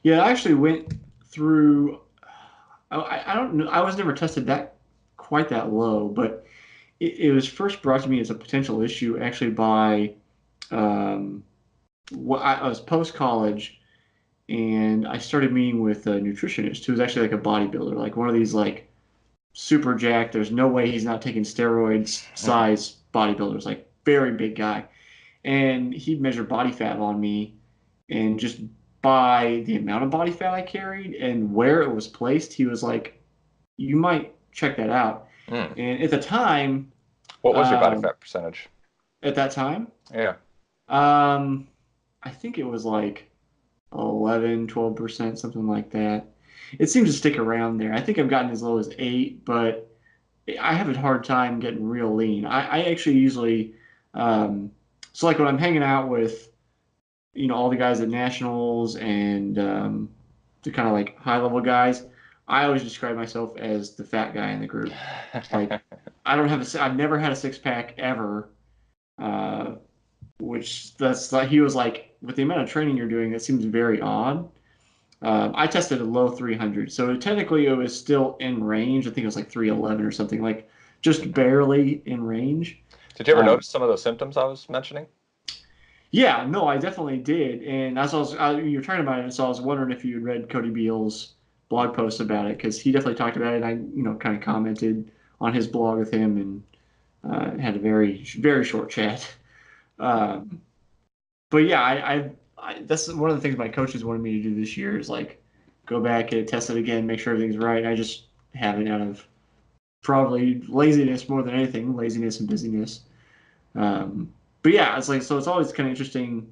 Yeah, I actually went through. I don't know. I was never tested that quite that low, but it was first brought to me as a potential issue actually by um, I was post college and I started meeting with a nutritionist who was actually like a bodybuilder, like one of these like super jacked. There's no way he's not taking steroids Hmm. size bodybuilders, like very big guy. And he measured body fat on me, and just by the amount of body fat I carried and where it was placed, he was like, "You might check that out." Mm. And at the time, What was your body um, fat percentage? at that time, Yeah. um, I think it was like 11, 12%, something like that. It seems to stick around there. I think I've gotten as low as 8, but I have a hard time getting real lean. I actually usually, um, so like when I'm hanging out with, all the guys at nationals and the kind of like high level guys, I always describe myself as the fat guy in the group. Like I've never had a six pack ever, uh, which that's like, he was like, with the amount of training you're doing, that seems very odd. I tested a low 300, so technically it was still in range. I think it was like 311 or something, like just barely in range. Did you ever Um, notice some of those symptoms I was mentioning? yeah, no, I definitely did. And as you were talking about it, so I was wondering if you had read Cody Beal's blog post about it because he definitely talked about it. And I, kind of commented on his blog with him and had a very, very short chat. Um, but yeah, that's one of the things my coaches wanted me to do this year is like go back and test it again, make sure everything's right. I just haven't out of probably laziness more than anything, laziness and busyness. Um, but yeah, it's like so it's always kind of interesting.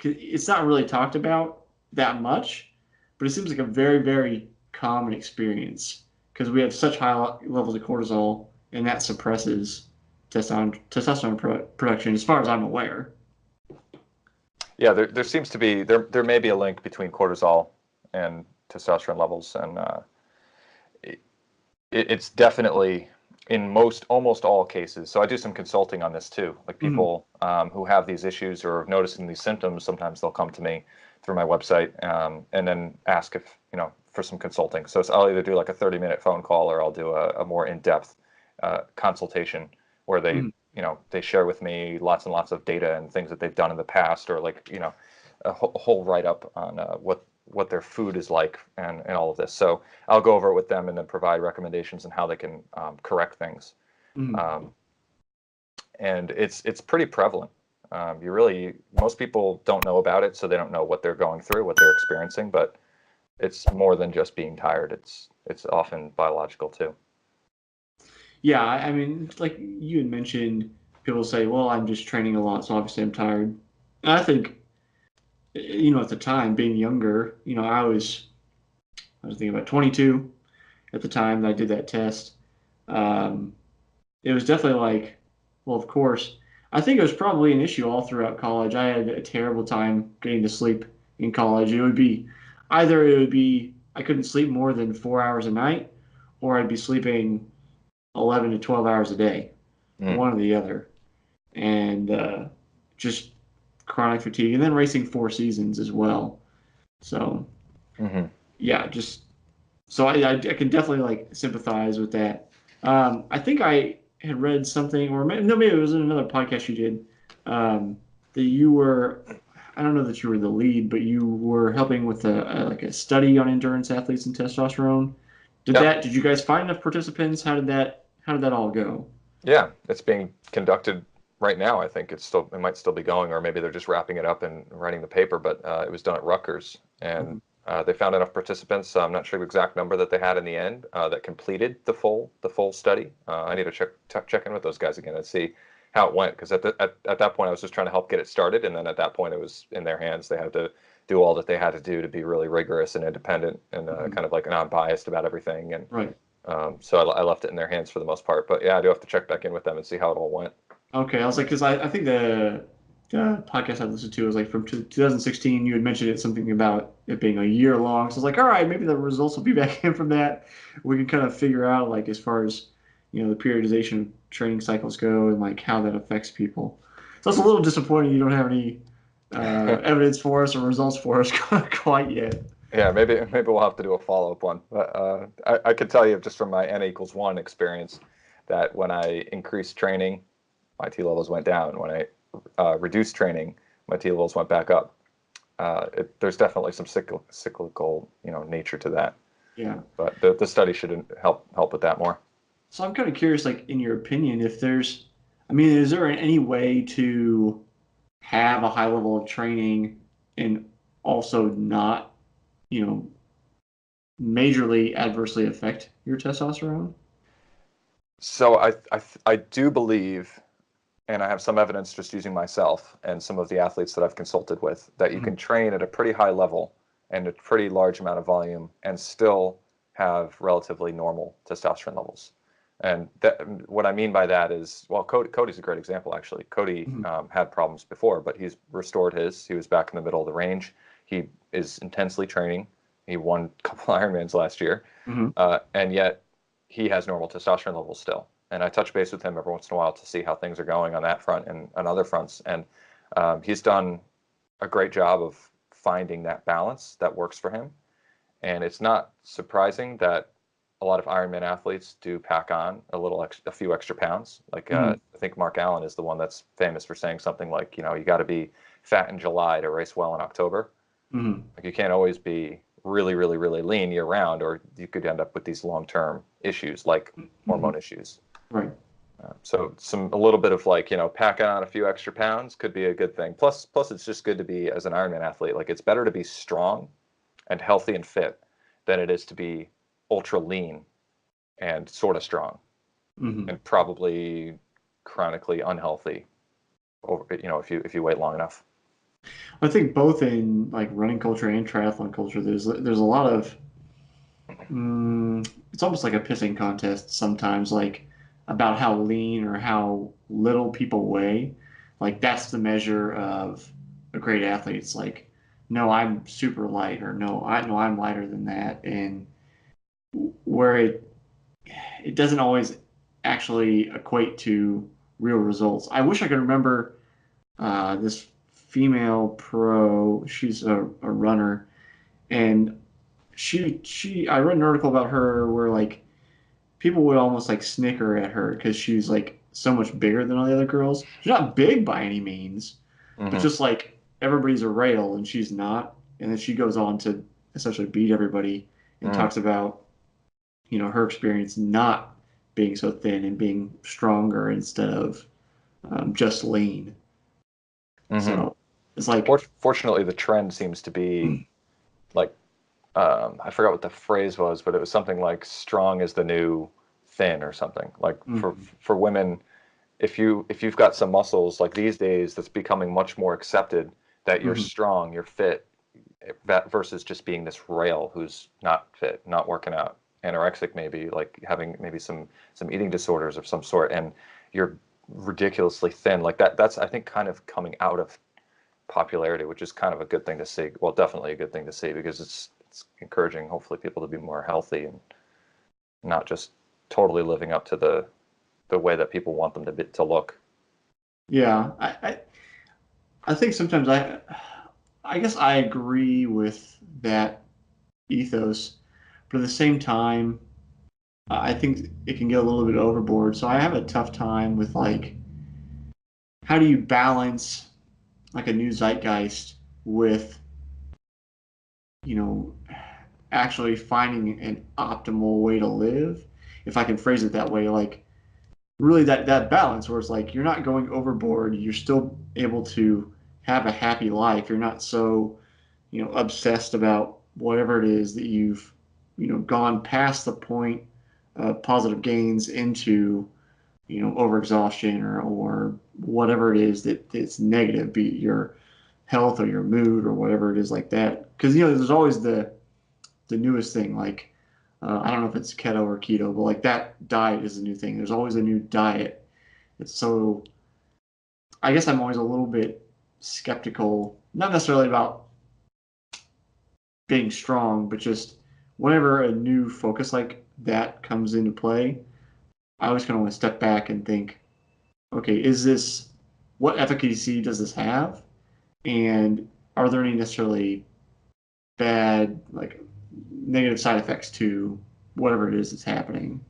It's not really talked about that much, but it seems like a very very common experience because we have such high levels of cortisol, and that suppresses testosterone production, as far as I'm aware. Yeah, there seems to be there may be a link between cortisol and testosterone levels, and it, it's definitely in most almost all cases. So I do some consulting on this too. Like Mm-hmm. people who have these issues or noticing these symptoms, sometimes they'll come to me through my website and then ask if for some consulting. So I'll either do like a 30-minute phone call or I'll do a more in-depth consultation where they Mm-hmm. they share with me lots and lots of data and things that they've done in the past, or like a whole write up on what their food is like and all of this. So I'll go over it with them and then provide recommendations on how they can correct things. Mm-hmm. Um, and it's pretty prevalent. Most people don't know about it, so they don't know what they're going through, what they're experiencing. But it's more than just being tired. It's often biological too. Yeah, I mean, like you had mentioned, people say, "Well, I'm just training a lot, so obviously I'm tired." And I think, at the time, being younger, I was thinking about 22 at the time that I did that test. Um, it was definitely like, well, of course, I think it was probably an issue all throughout college. I had a terrible time getting to sleep in college. It would be I couldn't sleep more than 4 hours a night, or I'd be sleeping 11 to 12 hours a day, Mm. one or the other, and just chronic fatigue, and then racing 4 seasons as well. So Hmm. yeah, just so I can definitely like sympathize with that. I think I had read something, or no, maybe it was in another podcast you did, that you were. I don't know that you were the lead, but you were helping with like a study on endurance athletes and testosterone. Yeah, Did you guys find enough participants? How did that all go? yeah. It's being conducted right now. I think it might still be going, or maybe they're just wrapping it up and writing the paper. But it was done at Rutgers, and Mhm. they found enough participants. I'm not sure the exact number that they had in the end that completed the full study. I need to check in with those guys again and see how it went, because at that point I was just trying to help get it started, and then at that point it was in their hands. They had to do all that they had to do to be really rigorous and independent and Mhm. kind of like non-biased about everything. And Right. so I left it in their hands for the most part. But yeah, I do have to check back in with them and see how it all went. Okay, I was like, because I think the podcast I listened to was like from 2016. You had mentioned it something about it being a year long. So I was like, all right, maybe the results will be back in from that. We can kind of figure out like as far as the periodization of training cycles go and like how that affects people. So it's a little disappointing you don't have any evidence for us or results for us quite yet. Yeah, maybe we'll have to do a follow-up one. But I could tell you just from my N=1 experience that when I increased training, my T levels went down. When I reduced training, my T levels went back up. There's definitely some cyclical, nature to that. Yeah. But the study should help with that more. So I'm kind of curious, like in your opinion, if there's, I mean, is there any way to have a high level of training and also not, you know, majorly adversely affect your testosterone? So I do believe, and I have some evidence just using myself and some of the athletes that I've consulted with, that you can Mhm. train at a pretty high level and a pretty large amount of volume and still have relatively normal testosterone levels. And what I mean by that is, well, Cody's a great example, actually. Cody Mhm. had problems before, but he's restored his. He was back in the middle of the range. He is intensely training. He won a couple Ironmans last year, Mhm. and yet he has normal testosterone levels still. And I touch base with him every once in a while to see how things are going on that front and on other fronts. And he's done a great job of finding that balance that works for him. And it's not surprising that a lot of Ironman athletes do pack on a few extra pounds. Like Mhm. I think Mark Allen is the one that's famous for saying something like, you got to be fat in July to race well in October. Mhm. Like you can't always be really, really, really lean year round, or you could end up with these long-term issues like Mhm. hormone issues. Right. So a little bit of like, packing on a few extra pounds could be a good thing. Plus it's just good to be as an Ironman athlete. Like it's better to be strong and healthy and fit than it is to be ultra lean and sort of strong Mhm. and probably chronically unhealthy over, if you wait long enough. I think both in like running culture and triathlon culture, there's a lot of it's almost like a pissing contest sometimes, like about how lean or how little people weigh. Like that's the measure of a great athlete. It's like, no, I'm super light, or no, I know I'm lighter than that, and where it doesn't always actually equate to real results. I wish I could remember this female pro. She's a runner, and I read an article about her where like people would almost like snicker at her because she's like so much bigger than all the other girls. She's not big by any means, but Hmm. just like everybody's a rail and she's not. And then she goes on to essentially beat everybody and Mm. talks about, her experience not being so thin and being stronger instead of just lean. Hmm. So it's like, Fortunately, the trend seems to be like I forgot what the phrase was, but it was something like "strong is the new thin" or something. Like for mhm, for women, if you've got some muscles, like these days, that's becoming much more accepted that you're mhm, strong, you're fit, that versus just being this rail who's not fit, not working out, anorexic maybe, like having maybe some eating disorders of some sort, and you're ridiculously thin. Like that's I think kind of coming out of popularity, which is kind of a good thing to see. Well, definitely a good thing to see because it's encouraging hopefully people to be more healthy and not just totally living up to the way that people want them to look. yeah. I think sometimes I guess I agree with that ethos, but at the same time, I think it can get a little bit overboard. So I have a tough time with like, how do you balance like a new zeitgeist with, you know, actually finding an optimal way to live, if I can phrase it that way, like really that balance where it's like you're not going overboard, you're still able to have a happy life. You're not so, obsessed about whatever it is that you've, gone past the point of positive gains into, overexhaustion or whatever it is that's negative, be it your health or your mood or whatever it is like that. Because there's always the newest thing, like I don't know if it's keto or keto, but like that diet is a new thing. There's always a new diet. It's so I guess I'm always a little bit skeptical, not necessarily about being strong, but just whenever a new focus like that comes into play, I always kind of want to step back and think, okay, is this what efficacy does this have? And are there any necessarily bad, like negative side effects to whatever it is that's happening?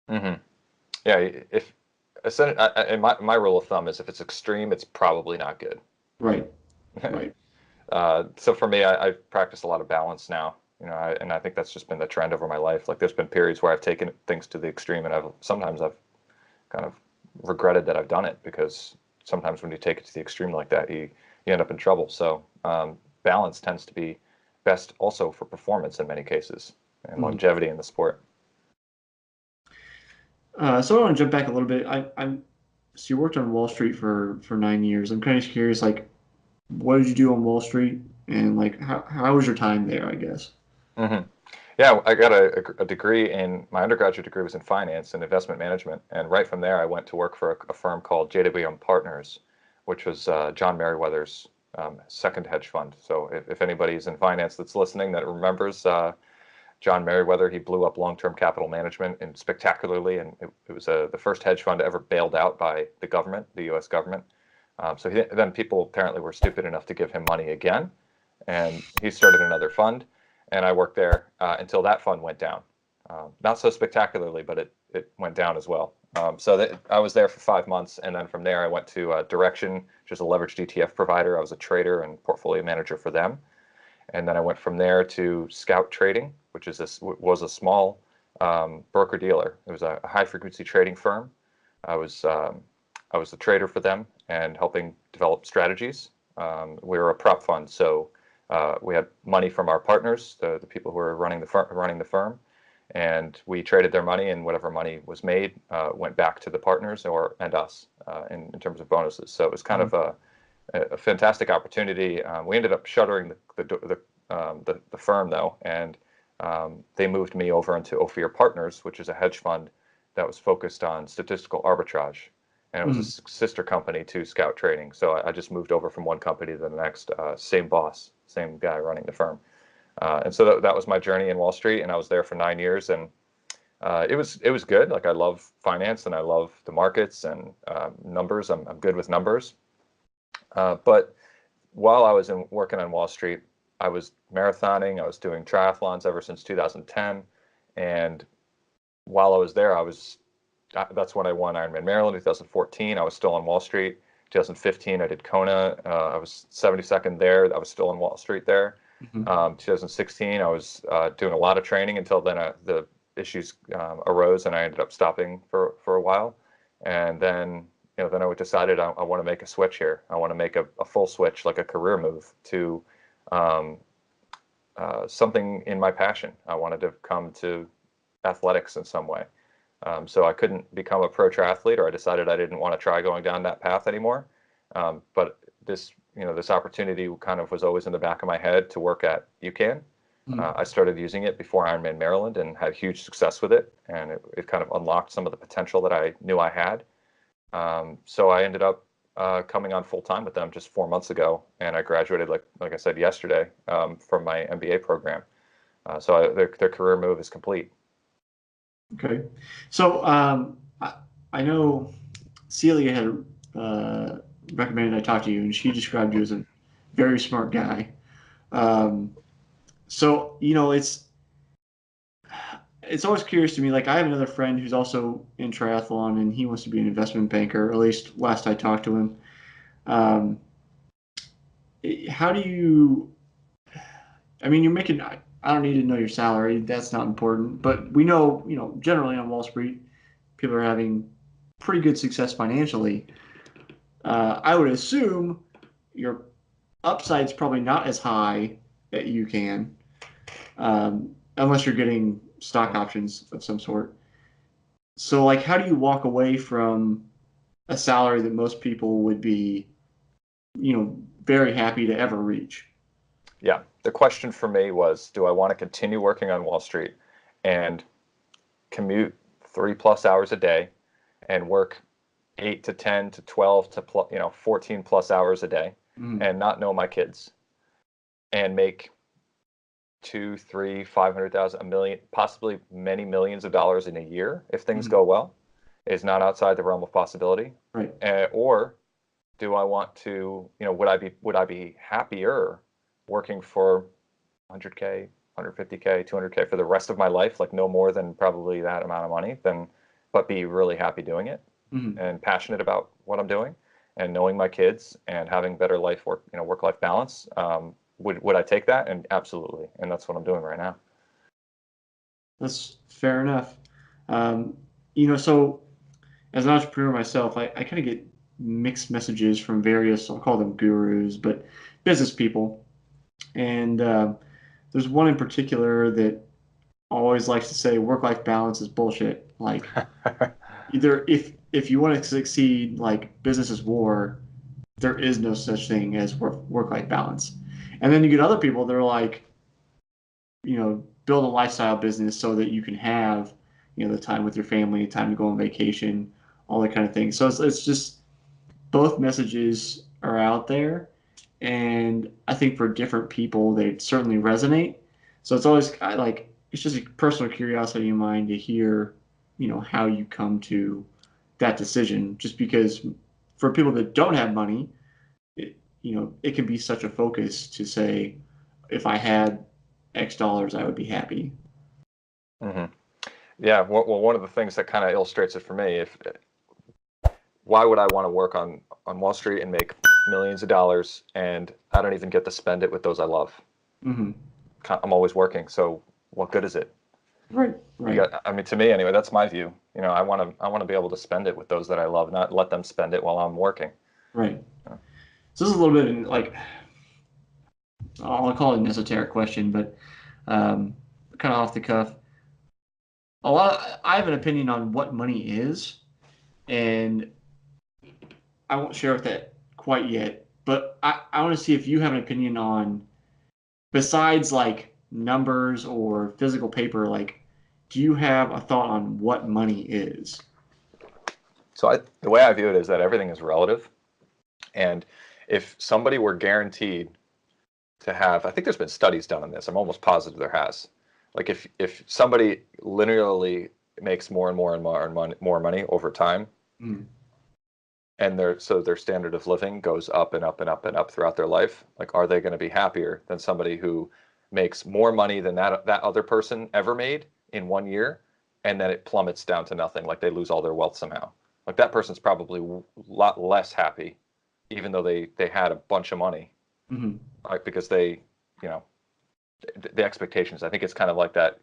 Hmm. Yeah, if and my rule of thumb is if it's extreme, it's probably not good. Right, right. So for me, I've practiced a lot of balance now, and I think that's just been the trend over my life. Like there's been periods where I've taken things to the extreme, and I've kind of regretted that I've done it because sometimes when you take it to the extreme like that, you end up in trouble. So balance tends to be best also for performance in many cases and Mm. longevity in the sport. So I want to jump back a little bit. I'm so you worked on Wall Street for 9 years. I'm kind of curious, like, what did you do on Wall Street, and like, how was your time there? I guess. Hmm. Yeah, I got a degree in my undergraduate degree was in finance and investment management, and right from there I went to work for a firm called JWM Partners, which was John Meriwether's second hedge fund. So if anybody's in finance that's listening that remembers John Meriwether, he blew up long-term capital management and spectacularly, and it was the first hedge fund ever bailed out by the government, the U.S. government. Then people apparently were stupid enough to give him money again, and he started another fund, and I worked there until that fund went down. Not so spectacularly, but it went down as well. I was there for 5 months, and then from there I went to Direction, which is a leveraged ETF provider. I was a trader and portfolio manager for them, and then I went from there to Scout Trading, which was a small broker dealer. It was a high frequency trading firm. I was um, I was the trader for them and helping develop strategies. We were a prop fund, so we had money from our partners, the people who were running the firm, and we traded their money, and whatever money was made went back to the partners and us in terms of bonuses. So it was kind Mm. of a fantastic opportunity. We ended up shuttering the firm though, and they moved me over into Ophir Partners, which is a hedge fund that was focused on statistical arbitrage, and it was a Mm. sister company to Scout Trading. So I just moved over from one company to the next, same boss, same guy running the firm, and so that was my journey in Wall Street, and I was there for 9 years, and it was good. Like I love finance and I love the markets and numbers. I'm good with numbers, but while I was working on Wall Street, I was marathoning. I was doing triathlons ever since 2010, and while I was there, that's when I won Ironman Maryland in 2014. I was still on Wall Street. 2015, I did Kona. I was 72nd there. I was still on Wall Street there. Mhm. 2016, I was doing a lot of training until then the issues arose and I ended up stopping for a while. And then, then I decided I want to make a switch here. I want to make a full switch, like a career move to um, something in my passion. I wanted to come to athletics in some way. So I couldn't become a pro triathlete, or I decided I didn't want to try going down that path anymore. But this opportunity kind of was always in the back of my head to work at UCAN. Mm. I started using it before Ironman Maryland and had huge success with it, and it kind of unlocked some of the potential that I knew I had. So I ended up coming on full time with them just 4 months ago, and I graduated like I said yesterday from my MBA program. Their career move is complete. Okay. So I know Celia had uh, recommended I talk to you, and she described you as a very smart guy. Um, so it's always curious to me. Like I have another friend who's also in triathlon, and he wants to be an investment banker. Or at least last I talked to him. Um, how do you? I mean, you're making. I don't need to know your salary. That's not important. But we know, generally on Wall Street, people are having pretty good success financially. I would assume your upside's probably not as high that you can, unless you're getting stock options of some sort. So, like, how do you walk away from a salary that most people would be, very happy to ever reach? Yeah. The question for me was, do I want to continue working on Wall Street and commute 3+ hours a day and work 8 to 10 to 12 to 14 plus hours a day Mm. and not know my kids and make two, three, 500,000, a million, possibly many millions of dollars in a year if things Mm. go well, is not outside the realm of possibility. Right. Or do I want to, would I be happier working for 100K, 150K, 200K for the rest of my life, like no more than probably that amount of money, but be really happy doing it Hmm. and passionate about what I'm doing and knowing my kids and having better work-life balance. Would I take that? And absolutely. And that's what I'm doing right now. That's fair enough. Um, so as an entrepreneur myself, I kind of get mixed messages from various, I'll call them gurus, but business people. And there's one in particular that always likes to say work-life balance is bullshit. Like either if you want to succeed, like business is war, there is no such thing as work-life balance. And then you get other people that are like, build a lifestyle business so that you can have, the time with your family, time to go on vacation, all that kind of thing. So it's just both messages are out there, and I think for different people they certainly resonate. So it's always it's just a personal curiosity of mine to hear, how you come to that decision. Just because for people that don't have money, it can be such a focus to say, if I had X dollars, I would be happy. Hmm. Yeah. Well, one of the things that kind of illustrates it for me, if why would I want to work on Wall Street and make millions of dollars and I don't even get to spend it with those I love? Hmm. I'm always working, so what good is it? Right, right, I mean, to me anyway, that's my view. I want to be able to spend it with those that I love, not let them spend it while I'm working. right. So this is a little bit like, I'll call it an esoteric question, but um, kind of off the cuff. I have an opinion on what money is, and I won't share with that quite yet. But I want to see if you have an opinion on, besides like numbers or physical paper, like, do you have a thought on what money is? So the way I view it is that everything is relative, and if somebody were guaranteed to have, I think there's been studies done on this. I'm almost positive there has. Like if somebody linearly makes more and more and more and more money over time, Mm, and their standard of living goes up and up and up and up throughout their life, like are they going to be happier than somebody who makes more money than that other person ever made in 1 year, and then it plummets down to nothing, like they lose all their wealth somehow? Like that person's probably a lot less happy, even though they had a bunch of money, mm, like because you know, the expectations. I think it's kind of like that.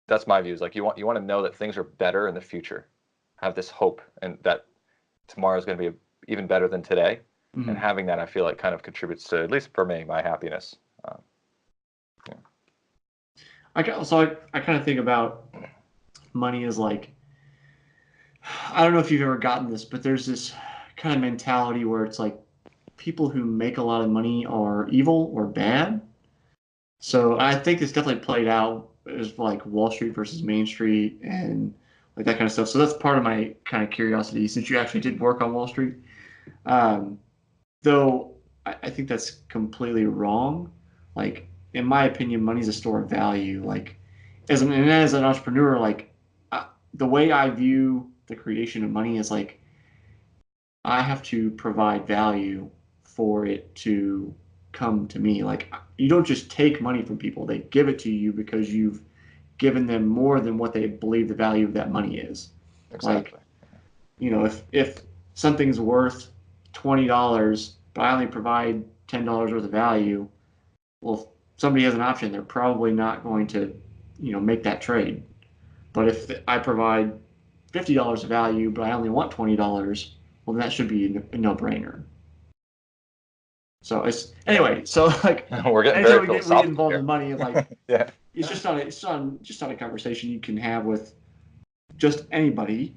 That's my views. Like you want to know that things are better in the future, have this hope, and that tomorrow is going to be even better than today. And mm. having that, I feel like, kind of contributes to, at least for me, my happiness. Um, yeah. I kind of think about money as like, I don't know if you've ever gotten this, but there's this kind of mentality where it's like people who make a lot of money are evil or bad. So I think it's definitely played out as like Wall Street versus Main Street and like that kind of stuff. So that's part of my kind of curiosity since you actually did work on Wall Street. Um, though I think that's completely wrong. Like in my opinion, money's a store of value. Like as an entrepreneur, like the way I view the creation of money is like I have to provide value for it to come to me. Like you don't just take money from people; they give it to you because you've given them more than what they believe the value of that money is. Like Exactly. if something's worth $20, but I only provide $10 worth of value, well, if somebody has an option, they're probably not going to, make that trade. But if I provide $50 of value, but I only want $20, well, then that should be a no-brainer. So it's Yeah. anyway. So like, We're getting anytime very we get philosophical involved in here. money, like Yeah. it's just not a conversation you can have with just anybody.